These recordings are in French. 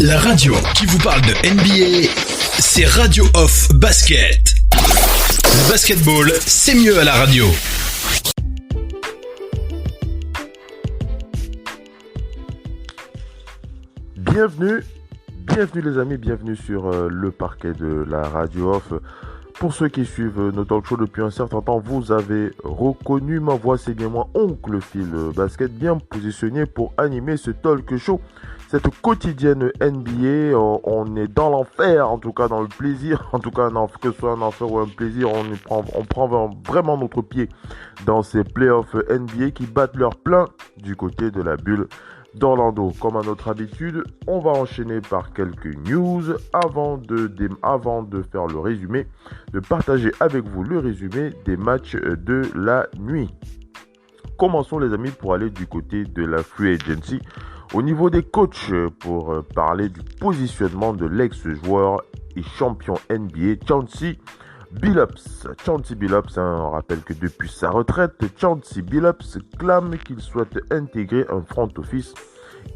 La radio qui vous parle de NBA, c'est Radio Off Basket. Le basketball, c'est mieux à la radio. Bienvenue les amis, bienvenue sur le parquet de la Radio Off. Pour ceux qui suivent nos talk shows depuis un certain temps, vous avez reconnu ma voix, c'est bien moi, Oncle Phil Basket, bien positionné pour animer ce talk show. Cette quotidienne NBA, on est dans l'enfer, en tout cas dans le plaisir, en tout cas que ce soit un enfer ou un plaisir, on prend vraiment notre pied dans ces playoffs NBA qui battent leur plein du côté de la bulle d'Orlando. Comme à notre habitude, on va enchaîner par quelques news avant de faire le résumé, de partager avec vous le résumé des matchs de la nuit. Commençons les amis pour aller du côté de la free agency. Au niveau des coachs, pour parler du positionnement de l'ex-joueur et champion NBA, Chauncey Billups. Chauncey Billups, on rappelle que depuis sa retraite, Chauncey Billups clame qu'il souhaite intégrer un front office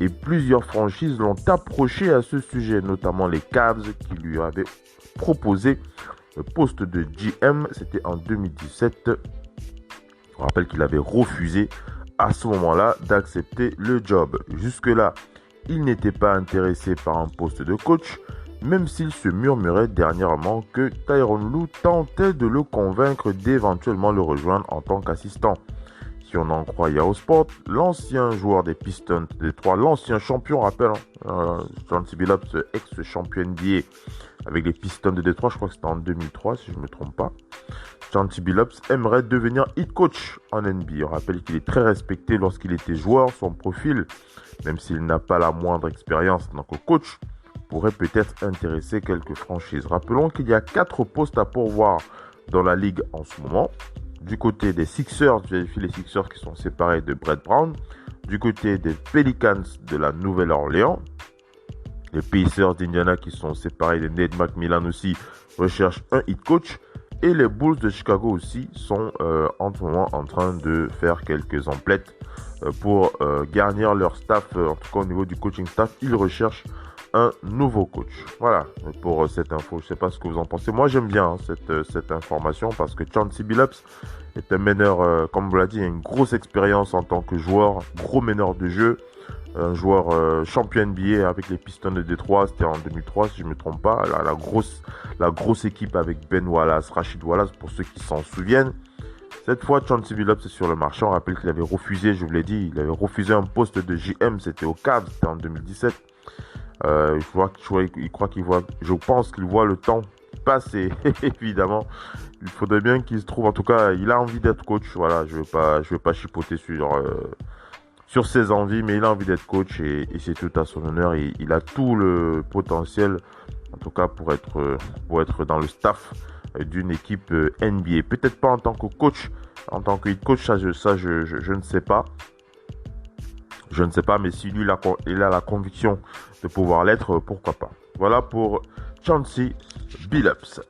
et plusieurs franchises l'ont approché à ce sujet, notamment les Cavs qui lui avaient proposé le poste de GM, c'était en 2017. On rappelle qu'il avait refusé à ce moment-là d'accepter le job. Jusque-là, il n'était pas intéressé par un poste de coach, même s'il se murmurait dernièrement que Tyronn Lue tentait de le convaincre d'éventuellement le rejoindre en tant qu'assistant. Si on en croit Yahoo Sport, l'ancien joueur des Pistons de Détroit, l'ancien champion, rappelle, Chauncey Billups, ex-champion NBA avec les Pistons de Détroit, je crois que c'était en 2003 si je ne me trompe pas. Chauncey Billups aimerait devenir head coach en NBA. On rappelle qu'il est très respecté lorsqu'il était joueur. Son profil, même s'il n'a pas la moindre expérience en tant que coach, pourrait peut-être intéresser quelques franchises. Rappelons qu'il y a 4 postes à pourvoir dans la ligue en ce moment. Du côté des Sixers, vérifie les Sixers qui sont séparés de Brett Brown. Du côté des Pelicans de la Nouvelle-Orléans. Les Pacers d'Indiana qui sont séparés de Nate McMillan aussi recherchent un head coach. Et les Bulls de Chicago aussi sont en ce moment en train de faire quelques emplettes pour garnir leur staff. En tout cas au niveau du coaching staff, ils recherchent un nouveau coach. Voilà pour cette info. Je ne sais pas ce que vous en pensez. Moi j'aime bien cette information parce que Chauncey Billups est un meneur, comme vous l'avez dit, il a une grosse expérience en tant que joueur, gros meneur de jeu. Un joueur champion NBA avec les Pistons de Détroit, c'était en 2003 si je ne me trompe pas. La grosse équipe avec Ben Wallace, Rashid Wallace pour ceux qui s'en souviennent. Cette fois, Chauncey Billups est sur le marché. On rappelle qu'il avait refusé, je vous l'ai dit, il avait refusé un poste de GM, c'était au Cavs, c'était en 2017. Je pense qu'il voit le temps passer, évidemment. Il faudrait bien qu'il se trouve, en tout cas, il a envie d'être coach. Voilà, je veux pas chipoter sur ses envies, mais il a envie d'être coach et c'est tout à son honneur. Il a tout le potentiel, en tout cas, pour être dans le staff d'une équipe NBA. Peut-être pas en tant que coach, en tant que head coach, ça je ne sais pas. Je ne sais pas, mais si lui il a la conviction de pouvoir l'être, pourquoi pas. Voilà pour Chauncey Billups.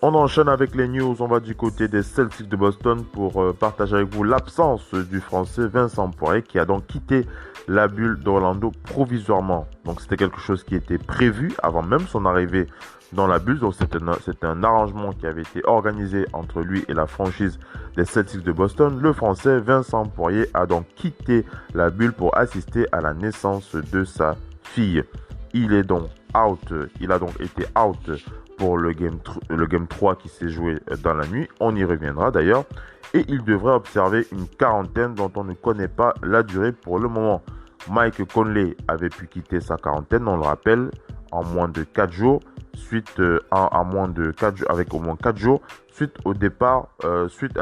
On enchaîne avec les news, on va du côté des Celtics de Boston pour partager avec vous l'absence du français Vincent Poirier qui a donc quitté la bulle d'Orlando provisoirement. Donc c'était quelque chose qui était prévu avant même son arrivée dans la bulle. Donc c'était un arrangement qui avait été organisé entre lui et la franchise des Celtics de Boston. Le français Vincent Poirier a donc quitté la bulle pour assister à la naissance de sa fille. Il a donc été out pour le game 3 qui s'est joué dans la nuit. On y reviendra d'ailleurs. Et il devrait observer une quarantaine dont on ne connaît pas la durée pour le moment. Mike Conley avait pu quitter sa quarantaine, on le rappelle, en moins de 4 jours, avec au moins 4 jours, suite à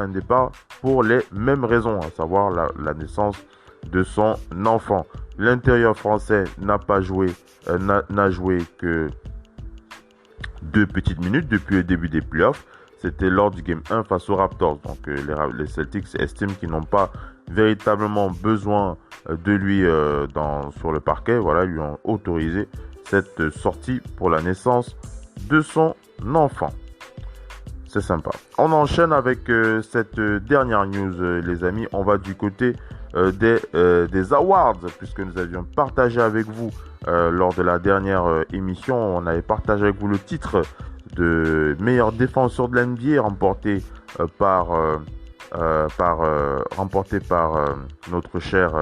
un départ pour les mêmes raisons, à savoir la naissance de son enfant. L'intérieur français n'a joué que 2 petites minutes depuis le début des playoffs. C'était lors du Game 1 face aux Raptors. Donc les Celtics estiment qu'ils n'ont pas véritablement besoin de lui sur le parquet. Voilà, ils lui ont autorisé cette sortie pour la naissance de son enfant. C'est sympa. On enchaîne avec cette dernière news, les amis. On va du côté des awards, puisque nous avions partagé avec vous lors de la dernière émission, on avait partagé avec vous le titre de meilleur défenseur de l'NBA remporté par notre cher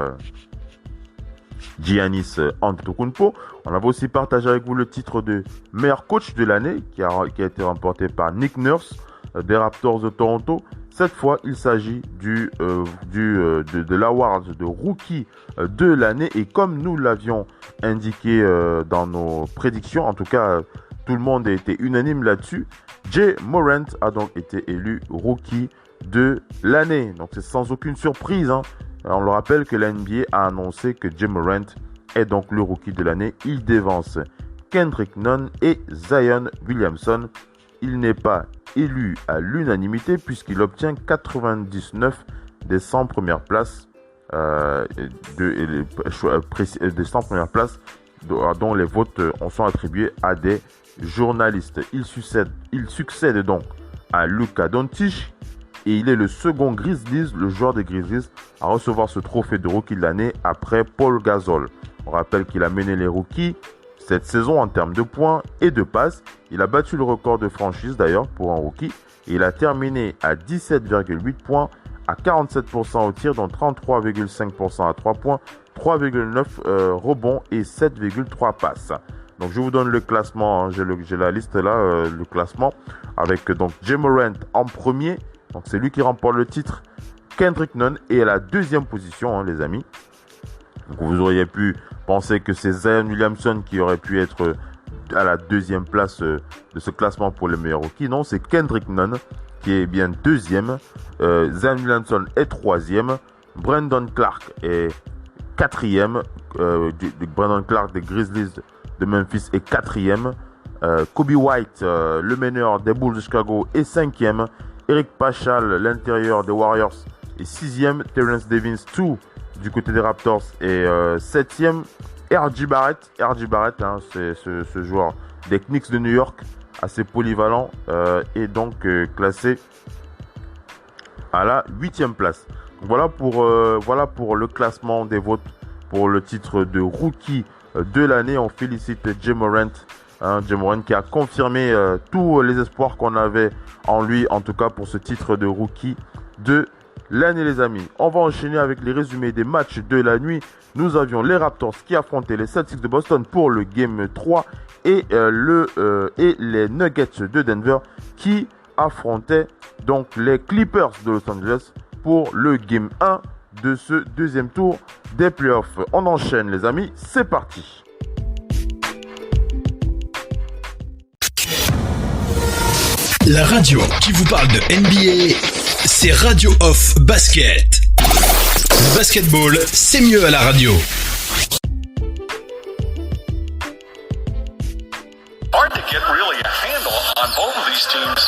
Giannis Antetokounmpo. On avait aussi partagé avec vous le titre de meilleur coach de l'année qui a été remporté par Nick Nurse des Raptors de Toronto. Cette fois, il s'agit de l'award de rookie de l'année. Et comme nous l'avions indiqué dans nos prédictions, en tout cas, tout le monde a été unanime là-dessus. Ja Morant a donc été élu rookie de l'année. Donc c'est sans aucune surprise, hein. On le rappelle que la NBA a annoncé que Ja Morant est donc le rookie de l'année. Il dévance Kendrick Nunn et Zion Williamson. Il n'est pas élu à l'unanimité puisqu'il obtient 99 des 100 premières places des 100 premières places dont les votes sont attribués à des journalistes. Il succède donc à Luka Doncic et il est le second Grizzlies, le joueur des Grizzlies, à recevoir ce trophée de rookie de l'année après Paul Gasol. On rappelle qu'il a mené les rookies cette saison en termes de points et de passes. Il a battu le record de franchise d'ailleurs pour un rookie. Et il a terminé à 17,8 points, à 47% au tir, dont 33,5% à 3 points, 3,9 rebonds et 7,3 passes. Donc je vous donne le classement, hein. J'ai la liste là, le classement, avec donc Ja Morant en premier. Donc c'est lui qui remporte le titre. Kendrick Nunn est à la deuxième position, hein, les amis. Donc vous auriez pu penser que c'est Zion Williamson qui aurait pu être à la deuxième place de ce classement pour le meilleur rookie. Non, c'est Kendrick Nunn qui est bien deuxième. Zion Williamson est troisième. Brandon Clark est quatrième. Brandon Clark des Grizzlies de Memphis est quatrième. Kobe White, le meneur des Bulls de Chicago, est cinquième. Eric Paschal, l'intérieur des Warriors, est sixième. Terrence Davis, du côté des Raptors, est septième. R.J. Barrett, hein, c'est ce joueur des Knicks de New York, assez polyvalent, est donc classé à la 8e place. Voilà pour le classement des votes pour le titre de rookie de l'année. On félicite Ja Morant, hein, Ja Morant qui a confirmé tous les espoirs qu'on avait en lui, en tout cas pour ce titre de rookie de l'année, les amis. On va enchaîner avec les résumés des matchs de la nuit. Nous avions les Raptors qui affrontaient les Celtics de Boston pour le Game 3 et les Nuggets de Denver qui affrontaient donc les Clippers de Los Angeles pour le Game 1 de ce deuxième tour des playoffs. On enchaîne, les amis, c'est parti. La radio qui vous parle de NBA, c'est Radio Off Basket. Le basketball, c'est mieux à la radio. Hard to get really a handle on both of these teams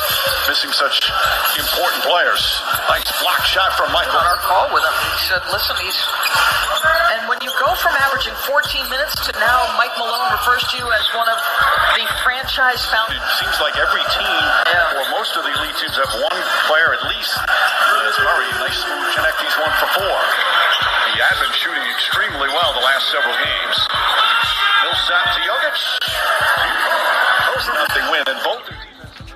missing such important players. Nice block shot from Michael. On our call with him, he said, listen, and when you go from averaging 14 minutes to now Mike Malone refers to you as one of the franchise founders. It seems like every team, or most of the elite teams, have one player at least. As Murray, nice smooth connect, he's 1 for 4. He had been shooting extremely well the last several games. Millsap to Jokic. Nothing win and both.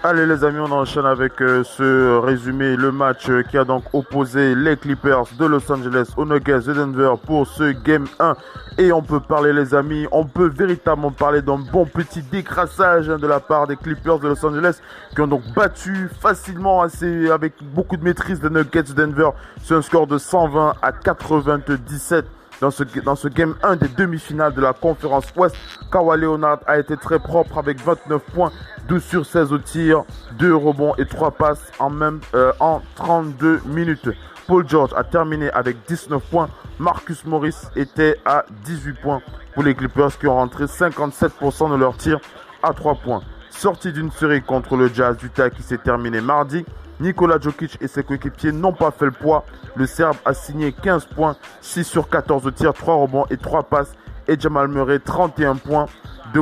Allez les amis, on enchaîne avec ce résumé, le match qui a donc opposé les Clippers de Los Angeles aux Nuggets de Denver pour ce Game 1. Et on peut parler, les amis, on peut véritablement parler d'un bon petit décrassage de la part des Clippers de Los Angeles qui ont donc battu facilement, avec beaucoup de maîtrise, les Nuggets de Denver sur un score de 120 à 97. Dans ce Game 1 des demi-finales de la conférence Ouest, Kawhi Leonard a été très propre avec 29 points, 12 sur 16 au tir, 2 rebonds et 3 passes en 32 minutes. Paul George a terminé avec 19 points. Marcus Morris était à 18 points pour les Clippers qui ont rentré 57% de leurs tirs à 3 points. Sorti d'une série contre le Jazz d'Utah qui s'est terminée mardi, Nikola Jokic et ses coéquipiers n'ont pas fait le poids. Le Serbe a signé 15 points, 6 sur 14 au tir, 3 rebonds et 3 passes. Et Jamal Murray, 31 points de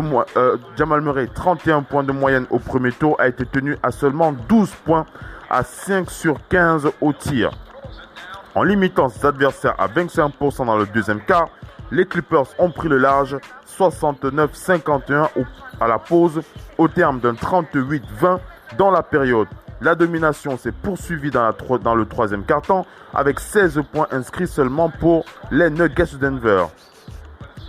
moyenne au premier tour, a été tenu à seulement 12 points à 5 sur 15 au tir. En limitant ses adversaires à 25% dans le deuxième quart, les Clippers ont pris le large 69-51 à la pause au terme d'un 38-20 dans la période. La domination s'est poursuivie dans le troisième quart-temps avec 16 points inscrits seulement pour les Nuggets de Denver.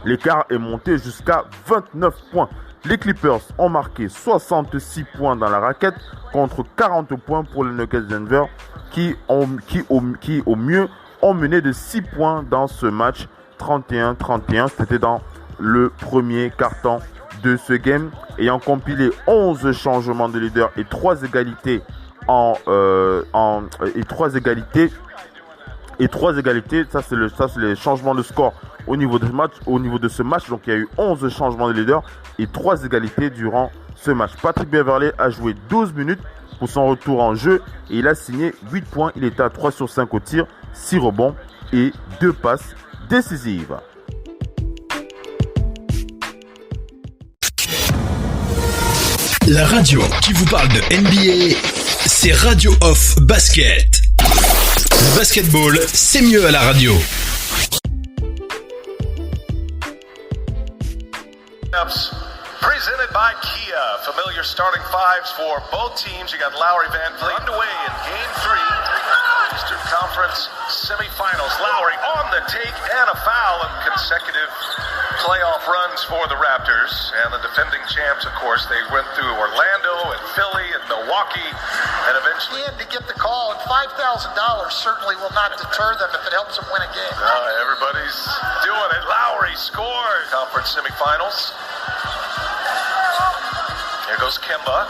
L'écart est monté jusqu'à 29 points. Les Clippers ont marqué 66 points dans la raquette contre 40 points pour les Nuggets de Denver qui au mieux ont mené de 6 points dans ce match 31-31. C'était dans le premier quart-temps de ce game, ayant compilé 11 changements de leader et 3 égalités ça c'est les changements de score au niveau de ce match. Donc il y a eu 11 changements de leader et 3 égalités durant ce match. Patrick Beverley a joué 12 minutes pour son retour en jeu et il a signé 8 points. Il était à 3 sur 5 au tir, 6 rebonds et 2 passes décisives. La radio qui vous parle de NBA, c'est Radio Off Basket. Le basketball, c'est mieux à la radio. Presented by Kia. Familiar starting fives for both teams. You got Lowry, Van Vliet underway in Game 3. Eastern Conference semifinals. Lowry on the take and a foul and consecutive playoff runs for the Raptors. And the defending champs, of course, they went through Orlando and Philly and Milwaukee and eventually... And to get the call, and $5,000 certainly will not deter them if it helps them win a game. Everybody's doing it. Lowry scores. Conference semifinals. Here goes Kemba.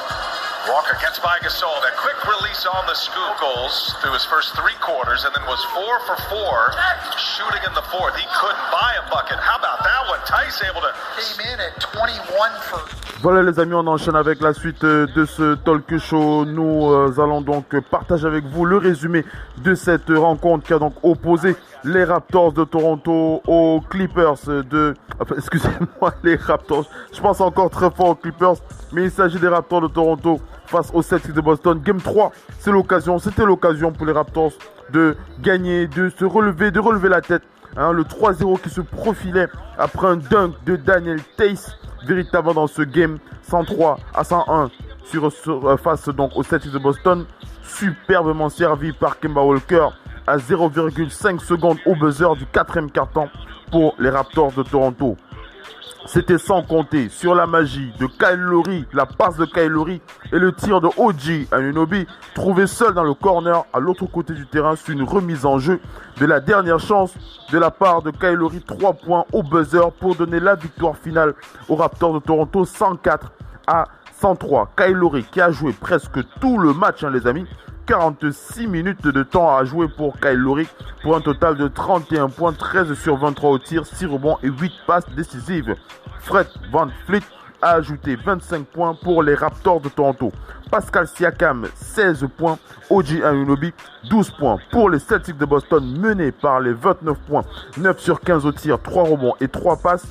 Walker gets by Gasol. That quick release on the scoop goals through his first 3 quarters and then was 4 for 4 shooting in the fourth. He couldn't buy a bucket. How about that one? Tice able to... Came in at 21 for... Voilà les amis, on enchaîne avec la suite de ce talk show. Nous allons donc partager avec vous le résumé de cette rencontre qui a donc opposé les Raptors de Toronto aux Clippers excusez-moi, les Raptors. Je pense encore très fort aux Clippers, mais il s'agit des Raptors de Toronto face aux Celtics de Boston. Game 3, c'était l'occasion pour les Raptors de gagner, de relever la tête. Le 3-0 qui se profilait après un dunk de Daniel Theis, véritablement dans ce game 103-101 face donc aux Celtics de Boston, superbement servi par Kemba Walker à 0,5 secondes au buzzer du 4e quart-temps pour les Raptors de Toronto. C'était sans compter sur la magie de Kyle Lowry, la passe de Kyle Lowry et le tir de OG Anunoby, trouvé seul dans le corner à l'autre côté du terrain sur une remise en jeu de la dernière chance de la part de Kyle Lowry, 3 points au buzzer pour donner la victoire finale aux Raptors de Toronto 104-103. Kyle Lowry qui a joué presque tout le match, les amis. 46 minutes de temps à jouer pour Kyle Lowry pour un total de 31 points, 13 sur 23 au tir, 6 rebonds et 8 passes décisives. Fred VanVleet a ajouté 25 points pour les Raptors de Toronto. Pascal Siakam, 16 points. OG Anunoby, 12 points. Pour les Celtics de Boston, menés par les 29 points, 9 sur 15 au tir, 3 rebonds et 3 passes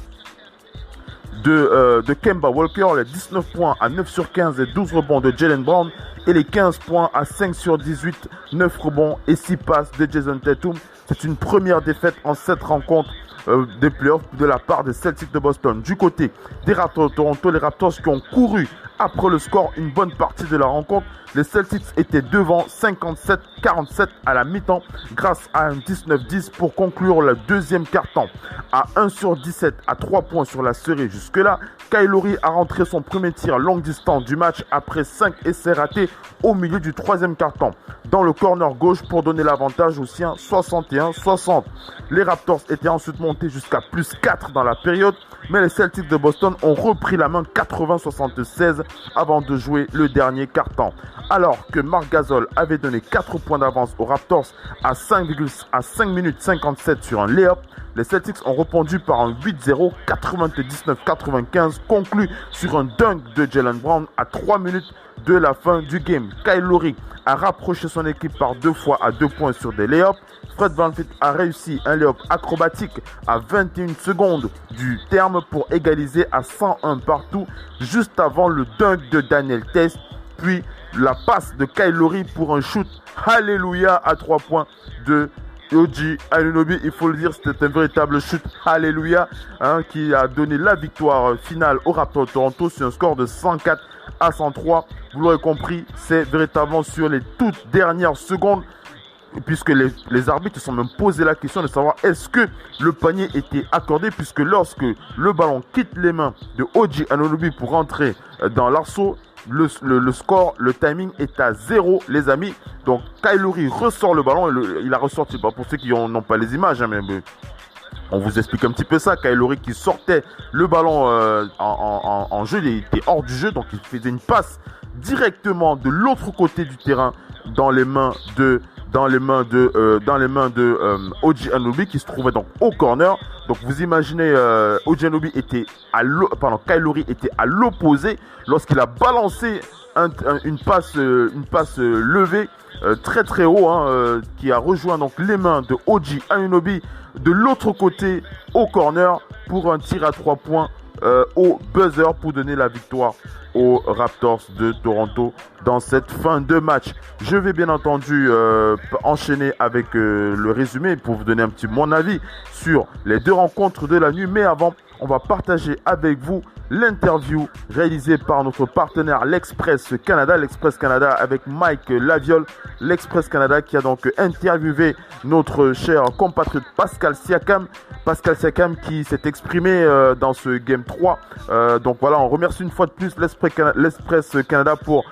de Kemba Walker, les 19 points à 9 sur 15 et 12 rebonds de Jaylen Brown et les 15 points à 5 sur 18, 9 rebonds et 6 passes de Jason Tatum. C'est une première défaite en 7 rencontres des playoffs de la part des Celtics de Boston. Du côté des Raptors de Toronto, les Raptors qui ont couru après le score une bonne partie de la rencontre. Les Celtics étaient devant 57-47 à la mi-temps grâce à un 19-10 pour conclure le deuxième quart-temps. À 1 sur 17 à 3 points sur la série jusque-là, Kyle Lowry a rentré son premier tir longue distance du match après 5 essais ratés au milieu du troisième quart-temps dans le corner gauche pour donner l'avantage aux siens 61-60. Les Raptors étaient ensuite montés jusqu'à plus 4 dans la période, mais les Celtics de Boston ont repris la main 80-76 avant de jouer le dernier quart-temps. Alors que Marc Gasol avait donné 4 points d'avance aux Raptors à 5 minutes 57 sur un lay-up, les Celtics ont répondu par un 8-0 99-95 conclu sur un dunk de Jaylen Brown à 3 minutes de la fin du game. Kyle Lowry a rapproché son équipe par 2 fois à 2 points sur des lay-ups. Fred VanVleet a réussi un lay-up acrobatique à 21 secondes du terme pour égaliser à 101 partout juste avant le dunk de Daniel Theis, puis la passe de Kyle Lowry pour un shoot alléluia à 3 points de OG Anunoby, il faut le dire, c'était un véritable chute alléluia qui a donné la victoire finale au Raptors de Toronto sur un score de 104-103. Vous l'aurez compris, c'est véritablement sur les toutes dernières secondes, puisque les arbitres se sont même posé la question de savoir est-ce que le panier était accordé, puisque lorsque le ballon quitte les mains de OG Anunoby pour rentrer dans l'arceau, le score, le timing est à 0, les amis. Donc Kyle Lowry ressort le ballon, il a ressorti, pour ceux qui n'ont pas les images, mais on vous explique un petit peu ça. Kyle Lowry qui sortait le ballon en jeu, il était hors du jeu, donc il faisait une passe directement de l'autre côté du terrain dans les mains de OG Anunoby qui se trouvait donc au corner. Donc vous imaginez, OG Anunoby était Kyle Lowry était à l'opposé lorsqu'il a balancé une passe levée très très haut, qui a rejoint donc les mains de OG Anunoby de l'autre côté au corner pour un tir à 3 points au buzzer pour donner la victoire aux Raptors de Toronto dans cette fin de match. Je vais bien entendu enchaîner avec le résumé pour vous donner mon avis sur les deux rencontres de la nuit, mais avant, on va partager avec vous l'interview réalisée par notre partenaire l'Express Canada avec Mike Laviole. L'Express Canada qui a donc interviewé notre cher compatriote Pascal Siakam qui s'est exprimé dans ce Game 3. Donc voilà, on remercie une fois de plus l'Express Canada pour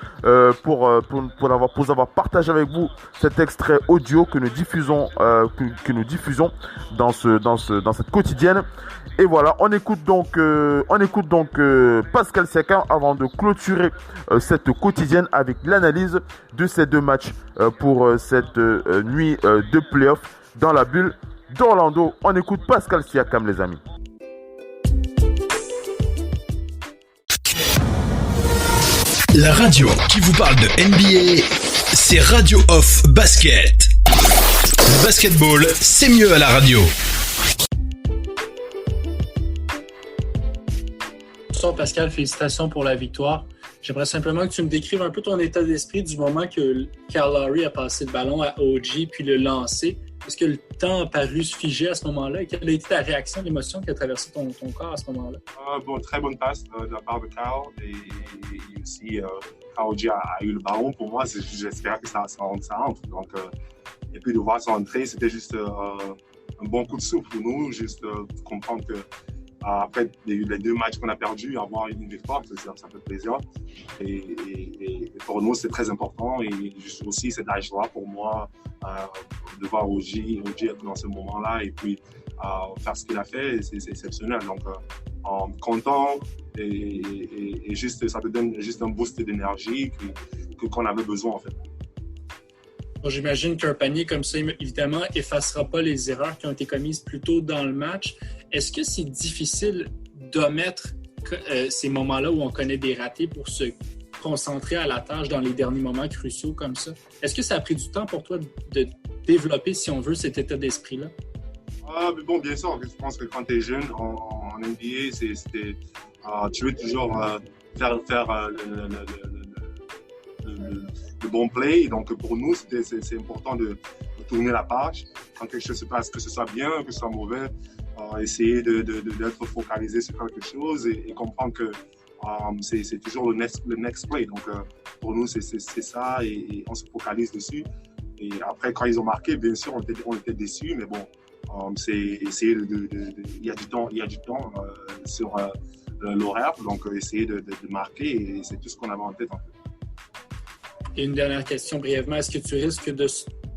avoir partagé avec vous cet extrait audio que nous diffusons dans cette quotidienne. Et voilà, on écoute donc Pascal Siakam avant de clôturer cette quotidienne avec l'analyse de ces deux matchs pour cette nuit de playoff dans la bulle d'Orlando. On écoute Pascal Siakam, les amis. La radio qui vous parle de NBA, c'est Radio Off Basket. Le basketball, c'est mieux à la radio. Pascal, félicitations pour la victoire. J'aimerais simplement que tu me décrives un peu ton état d'esprit du moment que Kyle Lowry a passé le ballon à OG puis le lancé. Est-ce que le temps a paru se figer à ce moment-là? Et quelle a été ta réaction, l'émotion qui a traversé ton corps à ce moment-là? Très bonne passe de la part de Kyle. Et aussi, quand OG a eu le ballon, pour moi, j'espère que ça entre. Donc, et puis de voir ça entrer, c'était juste un bon coup de souffle pour nous. Juste comprendre que après les deux matchs qu'on a perdus, avoir une victoire, ça fait plaisir. Et pour nous, c'est très important. Et aussi, cet âge-là, pour moi, de voir OG dans ce moment-là et puis faire ce qu'il a fait, c'est exceptionnel. Donc, content et juste, ça te donne juste un boost d'énergie qu'on avait besoin, en fait. Bon, j'imagine qu'un panier comme ça, évidemment, effacera pas les erreurs qui ont été commises plus tôt dans le match. Est-ce que c'est difficile d'omettre ces moments-là où on connaît des ratés pour se concentrer à la tâche dans les derniers moments cruciaux comme ça? Est-ce que ça a pris du temps pour toi de développer, si on veut, cet état d'esprit-là? Mais bon, bien sûr, je pense que quand tu es jeune en NBA, tu veux toujours faire le bon play. Donc pour nous, c'est important de tourner la page. Quand quelque chose se passe, que ce soit bien, que ce soit mauvais, essayer d'être focalisé sur quelque chose et comprendre que c'est toujours le next play. Donc pour nous, c'est ça et on se focalise dessus. Et après, quand ils ont marqué, bien sûr, on était déçus, mais bon, c'est essayer il y a du temps sur l'horaire, donc essayer de marquer et c'est tout ce qu'on avait en tête en fait. Et une dernière question brièvement, est-ce que tu risques de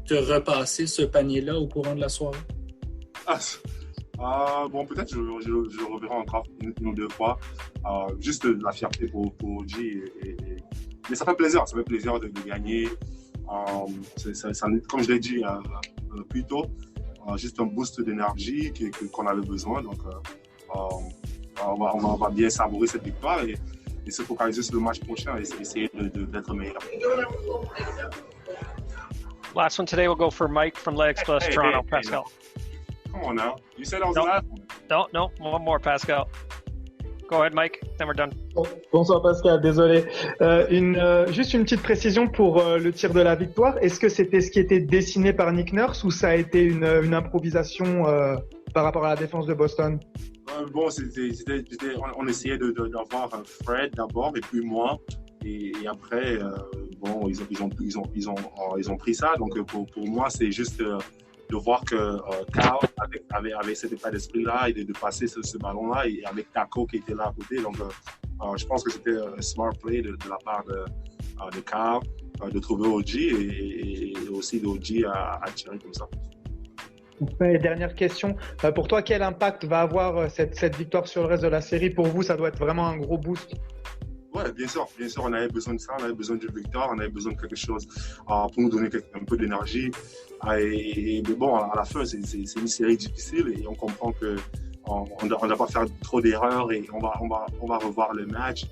te repasser ce panier-là au courant de la soirée? Bon, peut-être je le reverrai encore une ou deux fois. Juste la fierté pour OG. Mais ça fait plaisir de gagner. Comme je l'ai dit plus tôt, juste un boost d'énergie qu'on avait besoin. Donc, on va bien savourer cette victoire et se focaliser sur le match prochain et essayer d'être meilleur. Last one today will go for Mike from l'Express Toronto. Pascal. Come on now. You said that was the last one. No, one more, Pascal. Go ahead, Mike. Then we're done. Bonsoir Pascal, désolé. Juste une petite précision pour le tir de la victoire. Est-ce que c'était ce qui était dessiné par Nick Nurse ou ça a été une improvisation par rapport à la défense de Boston? Bon, on essayait d'avoir Fred d'abord et puis moi. Et après, bon, ils ont pris ça. Donc pour moi, c'est juste de voir que Carl avait cet état d'esprit-là et de passer ce ballon-là et avec Taco qui était là à côté. Donc je pense que c'était un smart play de la part de Carl de trouver OG et aussi d'OG à tirer comme ça. Et dernière question, pour toi, quel impact va avoir cette victoire sur le reste de la série? Pour vous, ça doit être vraiment un gros boost. Ouais, bien sûr, on avait besoin de ça, on avait besoin d'une victoire, on avait besoin de quelque chose pour nous donner un peu d'énergie. Mais bon, à la fin, c'est une série difficile et on comprend qu'on ne doit pas faire trop d'erreurs et on va revoir le match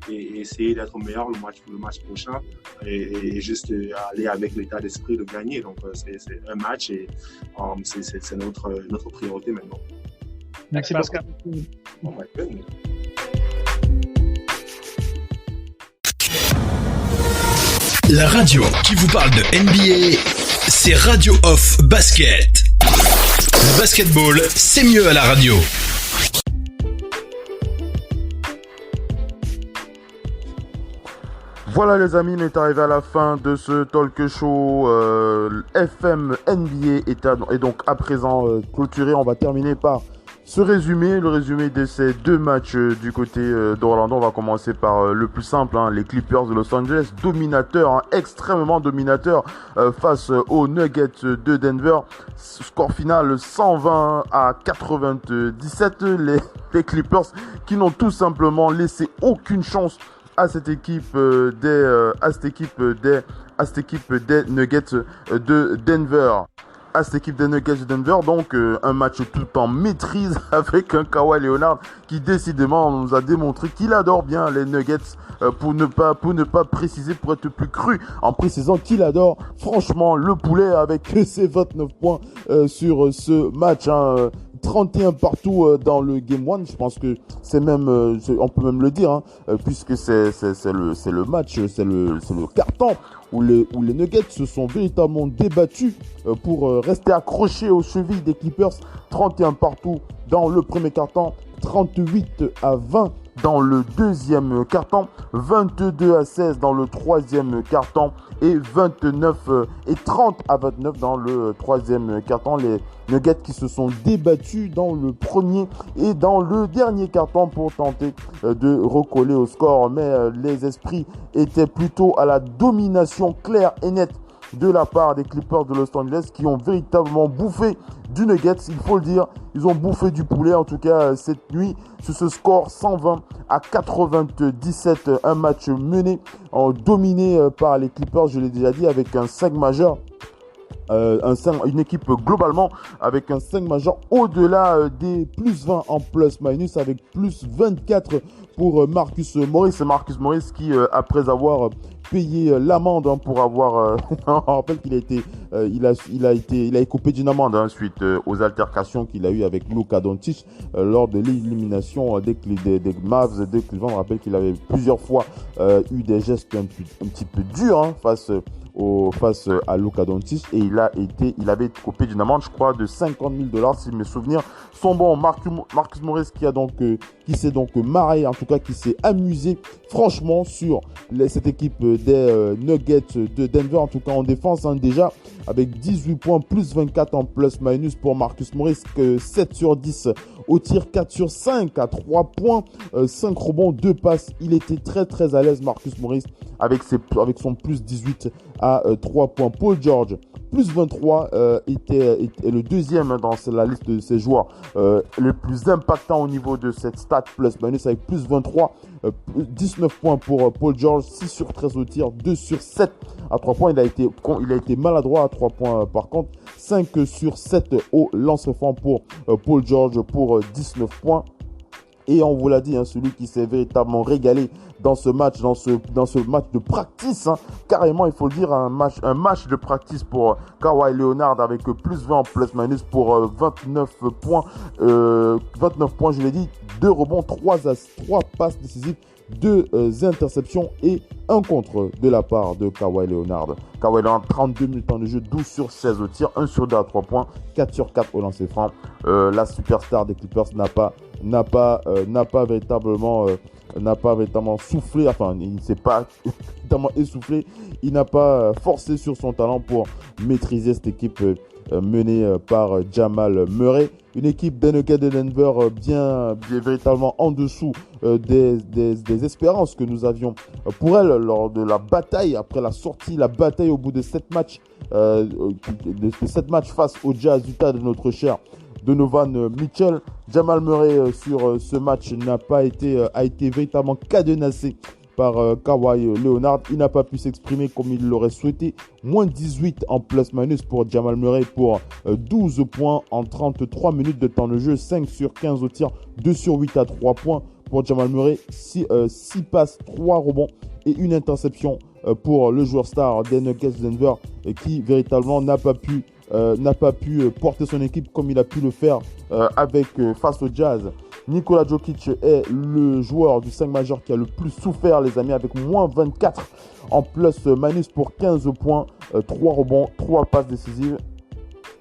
et essayer d'être meilleur le match prochain et juste aller avec l'état d'esprit de gagner. Donc, c'est un match et c'est notre priorité maintenant. Merci Pascal. Oh my goodness. La radio qui vous parle de NBA, c'est Radio Off Basket. Le basketball, c'est mieux à la radio. Voilà les amis, on est arrivé à la fin de ce talk show FM NBA et donc à présent clôturé. On va terminer par le résumé de ces deux matchs du côté d'Orlando. On va commencer par le plus simple, les Clippers de Los Angeles, dominateurs, extrêmement dominateurs face aux Nuggets de Denver. Score final 120-97. Les Clippers qui n'ont tout simplement laissé aucune chance à cette équipe des Nuggets de Denver. Donc un match tout en maîtrise avec un Kawhi Leonard qui décidément nous a démontré qu'il adore bien les Nuggets, pour ne pas préciser, pour être plus cru en précisant qu'il adore franchement le poulet avec ses 29 points sur ce match. 31 partout dans le Game 1, je pense que c'est même, on peut même le dire, puisque c'est le match, c'est le carton où les Nuggets se sont véritablement débattus pour rester accrochés aux chevilles des Clippers. 31 partout dans le premier carton, 38-20 dans le deuxième carton, 22-16 dans le troisième carton et 29-30-29 dans le troisième carton. Les Nuggets qui se sont débattus dans le premier et dans le dernier carton pour tenter de recoller au score, mais les esprits étaient plutôt à la domination claire et nette de la part des Clippers de Los Angeles qui ont véritablement bouffé du Nuggets, il faut le dire. Ils ont bouffé du poulet en tout cas cette nuit sur ce score 120-97, un match mené, dominé par les Clippers, je l'ai déjà dit, avec un 5 majeur. Une équipe globalement avec un 5 majeur au-delà des plus 20 en plus-minus, avec plus 24 pour Marcus Morris. Marcus Morris qui, après avoir payé l'amende pour avoir... on rappelle qu'il a été, il a écopé d'une amende suite aux altercations qu'il a eues avec Luka Doncic lors de l'élimination des Mavs de Cleveland. On rappelle qu'il avait plusieurs fois eu des gestes un petit peu durs face à Luka Doncic et il avait écopé d'une amende, je crois, de $50,000 si mes souvenirs sont bons. Marcus Morris qui s'est donc marré, en tout cas qui s'est amusé franchement sur cette équipe des Nuggets de Denver, en tout cas en défense déjà, avec 18 points plus 24 en plus-minus pour Marcus Morris, que 7 sur 10 au tir, 4 sur 5 à 3 points, 5 rebonds, 2 passes. Il était très très à l'aise Marcus Morris avec son plus 18 à 3 points. Paul George, plus 23, est le deuxième dans la liste de ces joueurs le plus impactant au niveau de cette stat plus-minus, avec plus 23, 19 points pour Paul George, 6 sur 13 au tir, 2 sur 7 à 3 points. Il a été maladroit à 3 points par contre, 5 sur 7 au lance-franc pour Paul George pour 19 points. Et on vous l'a dit, celui qui s'est véritablement régalé dans ce match, dans ce match de practice, carrément il faut le dire, un match de practice pour Kawhi Leonard avec plus 20 en plus-minus pour 29 points, je l'ai dit, 2 rebonds, 3 passes décisives, 2 interceptions et un contre de la part de Kawhi Leonard. Kawhi Leonard, 32 minutes de jeu, 12 sur 16 au tir, 1 sur 2 à 3 points, 4 sur 4 au lancer franc. La superstar des Clippers n'a pas véritablement soufflé, enfin il ne s'est pas totalement essoufflé, il n'a pas forcé sur son talent pour maîtriser cette équipe menée par Jamal Murray. Une équipe des Nuggets de Denver bien véritablement en dessous des espérances que nous avions pour elle lors de la bataille, après la bataille au bout de 7 matchs, de 7 matchs face au Jazz Utah de notre cher Donovan Mitchell. Jamal Murray sur ce match a été véritablement cadenassé par Kawhi Leonard. Il n'a pas pu s'exprimer comme il l'aurait souhaité. Moins 18 en plus-minus pour Jamal Murray pour 12 points en 33 minutes de temps de jeu. 5 sur 15 au tir, 2 sur 8 à 3 points pour Jamal Murray. 6 passes, 3 rebonds et une interception pour le joueur star des Nuggets de Denver qui véritablement n'a pas pu porter son équipe comme il a pu le faire face au Jazz. Nikola Jokic est le joueur du 5 majeur qui a le plus souffert, les amis, avec moins 24 en plus-minus pour 15 points, 3 rebonds, 3 passes décisives.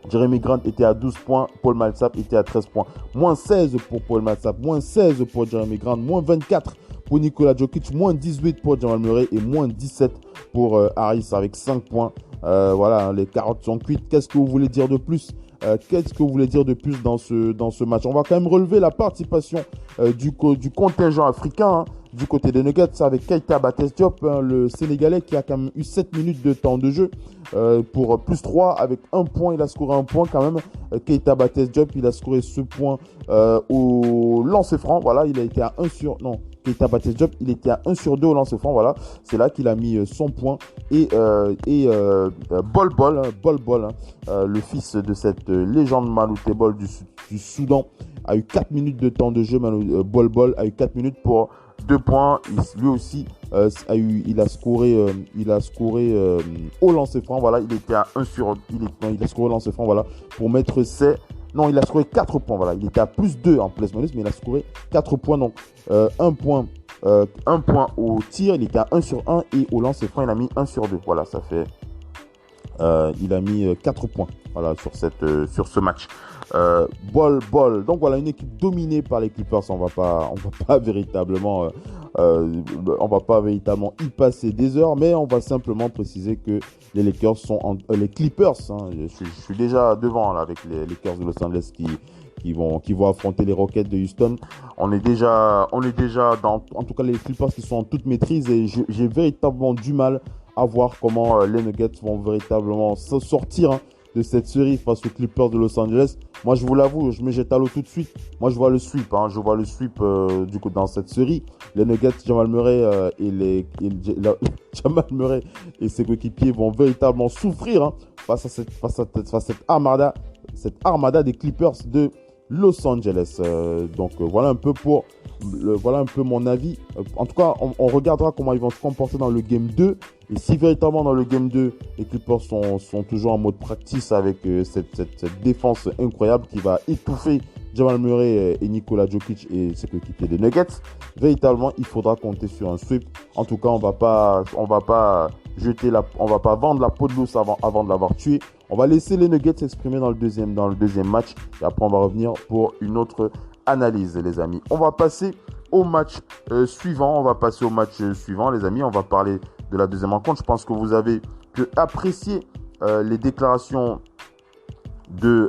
Jeremy Grant était à 12 points, Paul Millsap était à 13 points. Moins 16 pour Paul Millsap, moins 16 pour Jeremy Grant, moins 24 pour Nikola Jokic, moins 18 pour Jamal Murray et moins 17 pour Harris avec 5 points. Voilà, les carottes sont cuites. Qu'est-ce que vous voulez dire de plus dans ce match? On va quand même relever la participation du contingent africain du côté des Nuggets avec Keita Bates-Diop, le Sénégalais qui a quand même eu 7 minutes de temps de jeu pour plus 3 avec 1 point. Il a scoré 1 point quand même. Keita Bates-Diop, il a scoré ce point au lancer franc. Voilà, il a été à 1 sur... Non, Keita Bates-Diop, il était à 1 sur 2 au lancer franc. Voilà, c'est là qu'il a mis son point. Et Bol Bol, le fils de cette légende Maloute Bol du Soudan, a eu 4 minutes de temps de jeu. Bol Bol a eu 4 minutes pour 2 points. Lui aussi il a scoré au lancer franc. Voilà, il était à 1 sur... il a scoré au lancer franc, voilà, pour mettre ses... Non, il a scoré 4 points, voilà. Il était à plus 2 en plus-minus, mais il a scoré 4 points. Donc, 1 point au tir, il était à 1 sur 1. Et au lancer franc, il a mis 1 sur 2. Voilà, ça fait... il a mis 4 points, voilà, sur ce match. Bol. Donc, voilà, une équipe dominée par les Clippers. On va pas véritablement y passer des heures, mais on va simplement préciser que les Lakers les Clippers, je suis déjà devant là, avec les Lakers de Los Angeles qui vont affronter les Rockets de Houston. On est déjà dans, en tout cas, les Clippers qui sont en toute maîtrise, et j'ai véritablement du mal à voir comment les Nuggets vont véritablement sortir de cette série face aux Clippers de Los Angeles. Moi, je vous l'avoue, je me jette à l'eau tout de suite. Moi, je vois le sweep. Je vois le sweep du coup dans cette série. Les Nuggets, Jamal Murray Jamal Murray et ses coéquipiers vont véritablement souffrir face à cette armada des Clippers de Los Angeles. Donc voilà un peu mon avis. En tout cas, on regardera comment ils vont se comporter dans le Game 2. Et si véritablement dans le Game 2, les Clippers sont toujours en mode practice avec cette défense incroyable qui va étouffer Jamal Murray et Nikola Jokic et ses coéquipiers des Nuggets, véritablement il faudra compter sur un sweep. En tout cas, on va pas vendre la peau de l'ours avant de l'avoir tué. On va laisser les Nuggets s'exprimer dans le deuxième match, et après on va revenir pour une autre analyse, les amis. On va passer au match suivant. Les amis. On va parler de la deuxième rencontre. Je pense que vous avez pu apprécier les déclarations de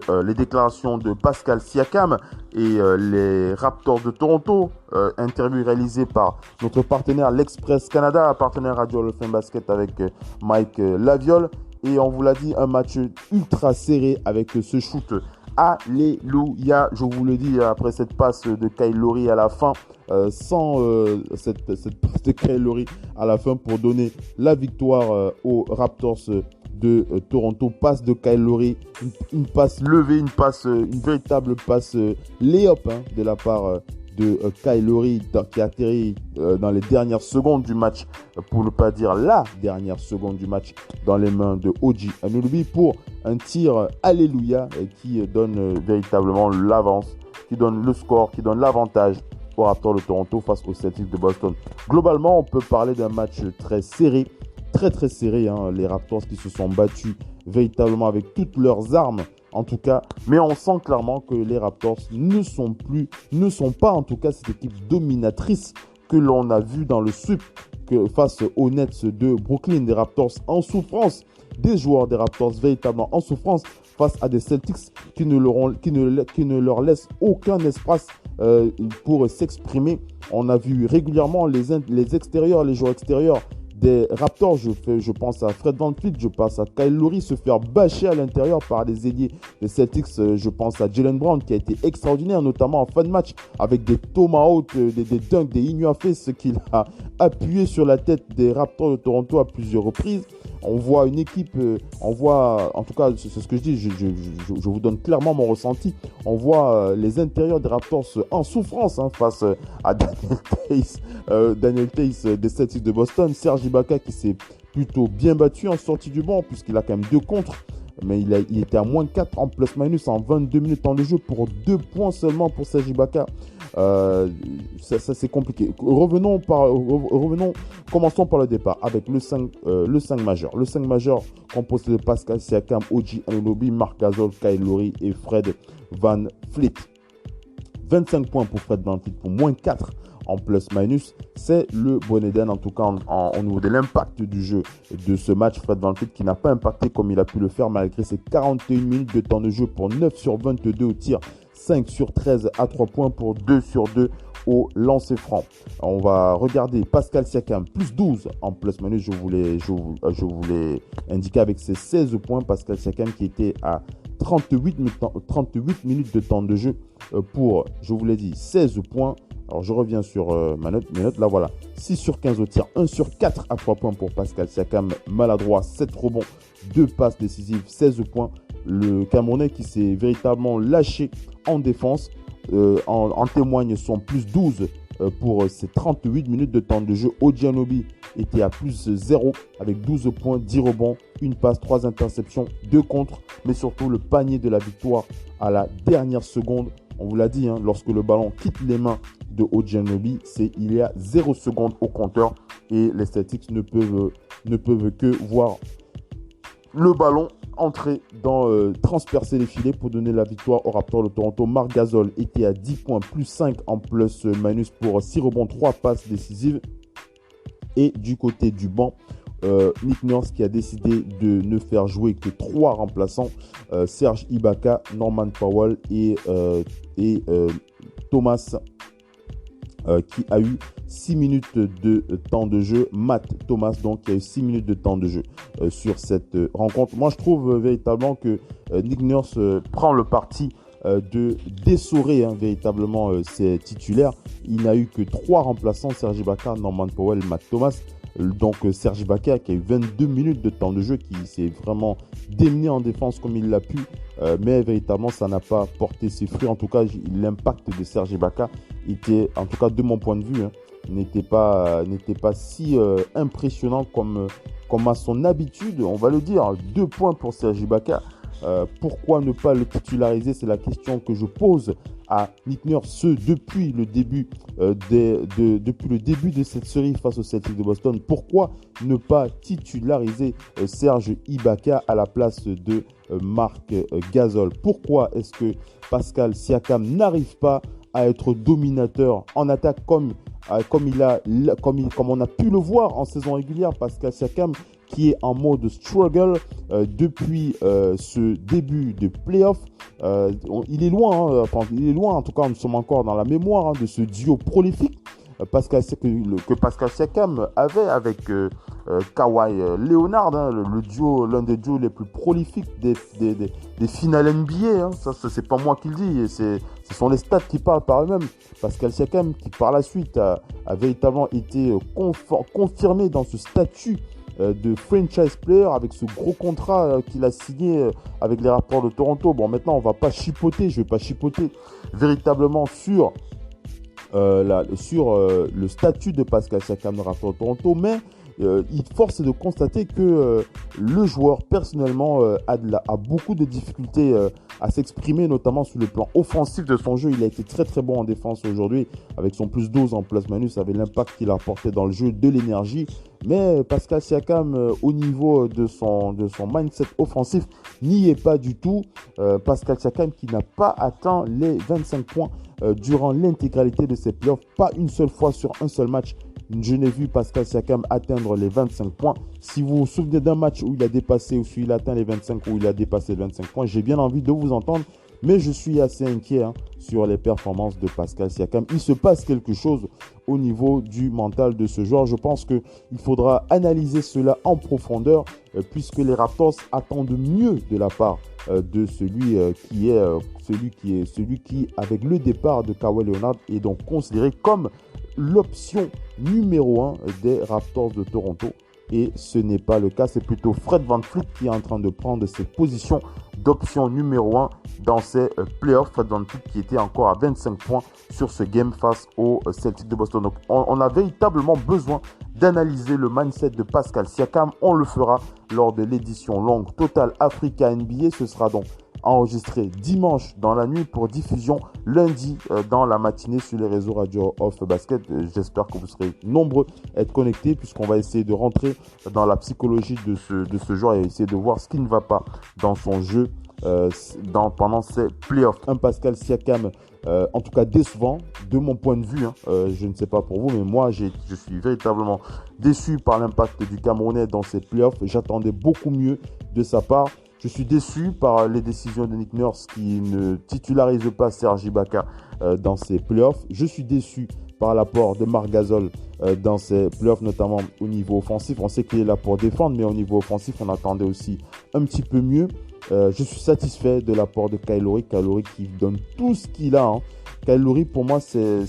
Pascal Siakam et les Raptors de Toronto. Interview réalisée par notre partenaire l'Express Canada, partenaire Radio Hall of Fame Basket avec Mike Laviole. Et on vous l'a dit, un match ultra serré avec ce shoot. Alléluia, je vous le dis, après cette passe de Kyle Lowry à la fin, cette passe de Kyle Lowry à la fin pour donner la victoire aux Raptors de Toronto. Passe de Kyle Lowry, une passe levée, une véritable passe lay-up de la part de Kyle Lowry qui a atterri dans les dernières secondes du match, pour ne pas dire la dernière seconde du match, dans les mains de OG Anunoby pour un tir alléluia qui donne véritablement l'avance, qui donne le score, qui donne l'avantage aux Raptors de Toronto face aux Celtics de Boston. Globalement, on peut parler d'un match très serré, très serré, hein, les Raptors qui se sont battus véritablement avec toutes leurs armes, en tout cas, mais on sent clairement que les Raptors ne sont pas en tout cas cette équipe dominatrice que l'on a vu dans le sweep face aux Nets de Brooklyn, des Raptors en souffrance, des joueurs des Raptors véritablement en souffrance face à des Celtics qui ne leur laissent aucun espace pour s'exprimer. On a vu régulièrement les extérieurs, les joueurs extérieurs des Raptors, je pense à Fred VanVleet, je pense à Kyle Lowry se faire bâcher à l'intérieur par des ailiers des Celtics, je pense à Jaylen Brown qui a été extraordinaire, notamment en fin de match avec des tomahawks, des dunks, des in-your-face qu'il a appuyé sur la tête des Raptors de Toronto à plusieurs reprises. On voit une équipe, en tout cas c'est ce que je dis, je vous donne clairement mon ressenti, on voit les intérieurs des Raptors en souffrance face à Daniel Theis des Celtics de Boston, Serge Ibaka qui s'est plutôt bien battu en sortie du banc puisqu'il a quand même 2 contre, mais il était à moins 4 en plus-minus en 22 minutes temps de jeu pour 2 points seulement pour Serge Ibaka. Ça c'est compliqué. Revenons, commençons par le départ avec le 5 majeur. Le 5 majeur composé de Pascal Siakam, OG Anunoby, Marc Gasol, Kyle Lowry et Fred VanVleet. 25 points pour Fred VanVleet pour moins 4 en plus-minus, c'est le bonnet d'âne en tout cas au niveau de l'impact du jeu de ce match. Fred VanVleet qui n'a pas impacté comme il a pu le faire malgré ses 41 minutes de temps de jeu pour 9 sur 22 au tir, 5 sur 13 à 3 points pour 2 sur 2 au lancer franc. On va regarder Pascal Siakam, plus 12 en plus-minus, je voulais indiquer avec ses 16 points, Pascal Siakam qui était à 38 minutes de temps de jeu pour, je vous l'ai dit, 16 points. Alors je reviens sur mes notes, là voilà, 6 sur 15 au tir, 1 sur 4 à 3 points pour Pascal Siakam, maladroit, 7 rebonds, 2 passes décisives, 16 points. Le Camerounais qui s'est véritablement lâché en défense, en témoigne son plus 12 pour ses 38 minutes de temps de jeu. OG Anunoby était à plus 0 avec 12 points, 10 rebonds, 1 passe, 3 interceptions, 2 contres, mais surtout le panier de la victoire à la dernière seconde. On vous l'a dit, lorsque le ballon quitte les mains de OG Anunoby, il y a 0 seconde au compteur et les Celtics ne peuvent que voir le ballon entrer transpercer les filets pour donner la victoire au Raptors de Toronto. Marc Gasol était à 10 points, plus 5 en plus-minus pour 6 rebonds, 3 passes décisives. Et du côté du banc, Nick Nurse qui a décidé de ne faire jouer que 3 remplaçants, Serge Ibaka, Norman Powell et Thomas qui a eu 6 minutes de temps de jeu. Matt Thomas donc qui a eu 6 minutes de temps de jeu sur cette rencontre. Moi je trouve véritablement que Nick Nurse prend le parti de d'essorer véritablement ses titulaires. Il n'a eu que 3 remplaçants, Serge Ibaka, Norman Powell, Matt Thomas. Donc Serge Ibaka qui a eu 22 minutes de temps de jeu, qui s'est vraiment démené en défense comme il l'a pu, mais véritablement ça n'a pas porté ses fruits. En tout cas l'impact de Serge Ibaka était, en tout cas de mon point de vue, n'était pas si impressionnant comme à son habitude, on va le dire. 2 points pour Serge Ibaka. Pourquoi ne pas le titulariser? C'est la question que je pose à Nick Nurse depuis le début de cette série face aux Celtics de Boston. Pourquoi ne pas titulariser Serge Ibaka à la place de Marc Gasol? Pourquoi est-ce que Pascal Siakam n'arrive pas à être dominateur en attaque comme on a pu le voir en saison régulière? Pascal Siakam qui est en mode struggle depuis ce début de playoff. Il est loin, en tout cas nous sommes encore dans la mémoire de ce duo prolifique que Pascal Siakam avait avec Kawhi Leonard, le duo, l'un des duos les plus prolifiques des finales NBA. Ça c'est pas moi qui le dis, ce sont les stats qui parlent par eux-mêmes. Pascal Siakam qui par la suite a véritablement été confirmé dans ce statut de franchise player avec ce gros contrat qu'il a signé avec les Raptors de Toronto. Bon, maintenant je vais pas chipoter véritablement sur le statut de Pascal Siakam, le Raptor de Toronto, mais il force de constater que le joueur personnellement a beaucoup de difficultés à s'exprimer, notamment sur le plan offensif de son jeu. Il a été très très bon en défense aujourd'hui avec son plus 12 en plus-minus, avec l'impact qu'il a apporté dans le jeu, de l'énergie. Mais Pascal Siakam, au niveau de son mindset offensif, n'y est pas du tout. Pascal Siakam qui n'a pas atteint les 25 points durant l'intégralité de ses playoffs, pas une seule fois sur un seul match. Je n'ai vu Pascal Siakam atteindre les 25 points. Si vous vous souvenez d'un match où il a dépassé, ou si il a atteint les 25, où il a dépassé les 25 points, j'ai bien envie de vous entendre, mais je suis assez inquiet sur les performances de Pascal Siakam. Il se passe quelque chose au niveau du mental de ce joueur. Je pense qu'il faudra analyser cela en profondeur, puisque les Raptors attendent mieux de la part de celui qui, avec le départ de Kawhi Leonard, est donc considéré comme l'option numéro 1 des Raptors de Toronto. Et ce n'est pas le cas, c'est plutôt Fred VanVleet qui est en train de prendre cette position d'option numéro 1 dans ces playoffs. Fred VanVleet qui était encore à 25 points sur ce game face aux Celtics de Boston. Donc on a véritablement besoin d'analyser le mindset de Pascal Siakam. On le fera lors de l'édition longue Total Africa NBA. Ce sera donc enregistré dimanche dans la nuit pour diffusion lundi dans la matinée sur les réseaux Radio Off Basket. J'espère que vous serez nombreux à être connectés, puisqu'on va essayer de rentrer dans la psychologie de ce joueur et essayer de voir ce qui ne va pas dans son jeu pendant ces playoffs. Un Pascal Siakam en tout cas décevant de mon point de vue. Je ne sais pas pour vous, mais moi je suis véritablement déçu par l'impact du Camerounais dans ces playoffs. J'attendais beaucoup mieux de sa part. Je suis déçu par les décisions de Nick Nurse qui ne titularise pas Serge Ibaka dans ses playoffs. Je suis déçu par l'apport de Marc Gasol dans ses playoffs, notamment au niveau offensif. On sait qu'il est là pour défendre, mais au niveau offensif, on attendait aussi un petit peu mieux. Je suis satisfait de l'apport de Kyle Lowry. Kyle Lowry qui donne tout ce qu'il a. Kyle Lowry, pour moi, c'est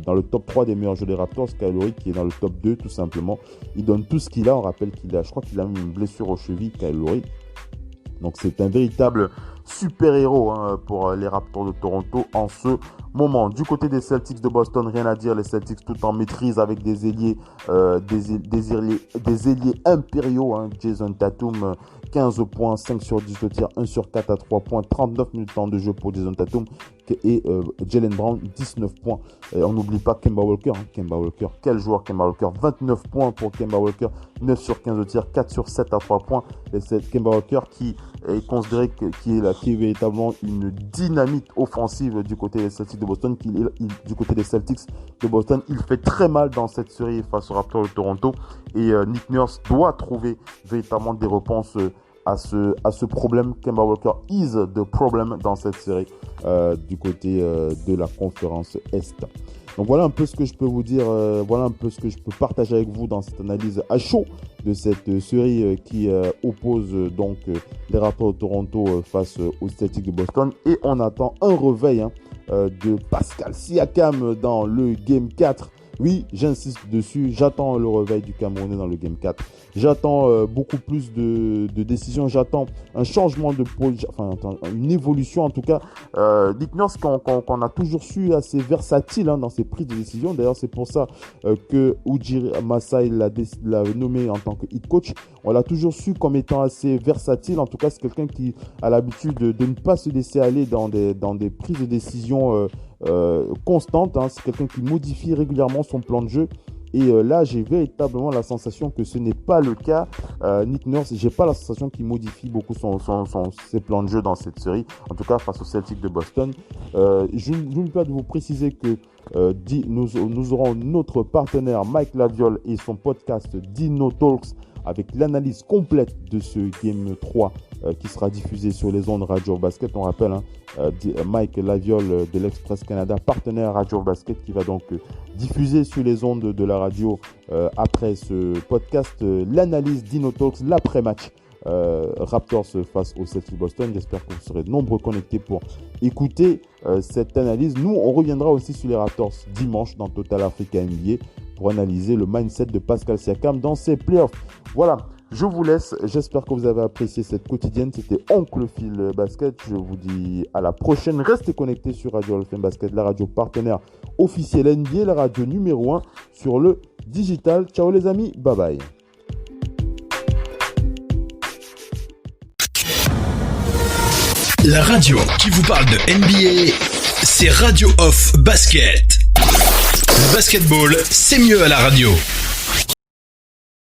dans le top 3 des meilleurs joueurs des Raptors. Kyle Lowry qui est dans le top 2, tout simplement. Il donne tout ce qu'il a. On rappelle je crois qu'il a même une blessure aux chevilles, Kyle Lowry. Donc, c'est un véritable super-héros pour les Raptors de Toronto en ce moment. Du côté des Celtics de Boston, rien à dire. Les Celtics tout en maîtrise avec des ailiers impériaux. Jason Tatum, 15 points, 5 sur 10 au tir, 1 sur 4 à 3 points, 39 minutes de temps de jeu pour Jason Tatum et Jaylen Brown, 19 points. Et on n'oublie pas Kemba Walker. Kemba Walker, quel joueur Kemba Walker, 29 points pour Kemba Walker, 9 sur 15 au tir, 4 sur 7 à 3 points. Et c'est Kemba Walker qui est considéré qui est véritablement une dynamite offensive du côté des Celtics de Boston. Du côté des Celtics de Boston, il fait très mal dans cette série face aux Raptors de Toronto. Et Nick Nurse doit trouver véritablement des réponses à ce problème. Kemba Walker is the problem dans cette série du côté de la conférence Est. Donc voilà un peu ce que je peux vous dire, voilà un peu ce que je peux partager avec vous dans cette analyse à chaud de cette série qui oppose donc les Raptors de Toronto face aux Celtics de Boston. Et on attend un réveil de Pascal Siakam dans le Game 4. Oui, j'insiste dessus, j'attends le réveil du Camerounais dans le Game 4. J'attends beaucoup plus de décisions, j'attends un changement une évolution en tout cas. Nick Nurse qu'on a toujours su assez versatile dans ses prises de décision. D'ailleurs, c'est pour ça que Ujiri Masai l'a nommé en tant que head coach. On l'a toujours su comme étant assez versatile. En tout cas, c'est quelqu'un qui a l'habitude de ne pas se laisser aller dans des prises de décision constantes. C'est quelqu'un qui modifie régulièrement son plan de jeu. Et là, j'ai véritablement la sensation que ce n'est pas le cas. Nick Nurse, j'ai pas la sensation qu'il modifie beaucoup ses plans de jeu dans cette série. En tout cas, face aux Celtics de Boston. Je n'oublie pas de vous préciser que nous aurons notre partenaire Mike Laviole et son podcast Dino Talks avec l'analyse complète de ce Game 3 qui sera diffusé sur les ondes Radio Basket. On rappelle, Mike Laviole de l'Express Canada, partenaire Radio Basket, qui va donc diffuser sur les ondes de la radio après ce podcast l'analyse Dino Talks, l'après-match Raptors face au Celtics Boston. J'espère que vous serez nombreux connectés pour écouter cette analyse. Nous, on reviendra aussi sur les Raptors dimanche dans Total Africa NBA pour analyser le mindset de Pascal Siakam dans ses playoffs. Voilà, Je vous laisse. J'espère que vous avez apprécié cette quotidienne. C'était Oncle Phil Basket. Je vous dis à la prochaine. Restez connectés sur Radio Hall of Fame Basket, la radio partenaire officielle NBA, la radio numéro 1 sur le digital. Ciao les amis. Bye bye. La radio qui vous parle de NBA, c'est Radio Off Basket. Le basketball, c'est mieux à la radio.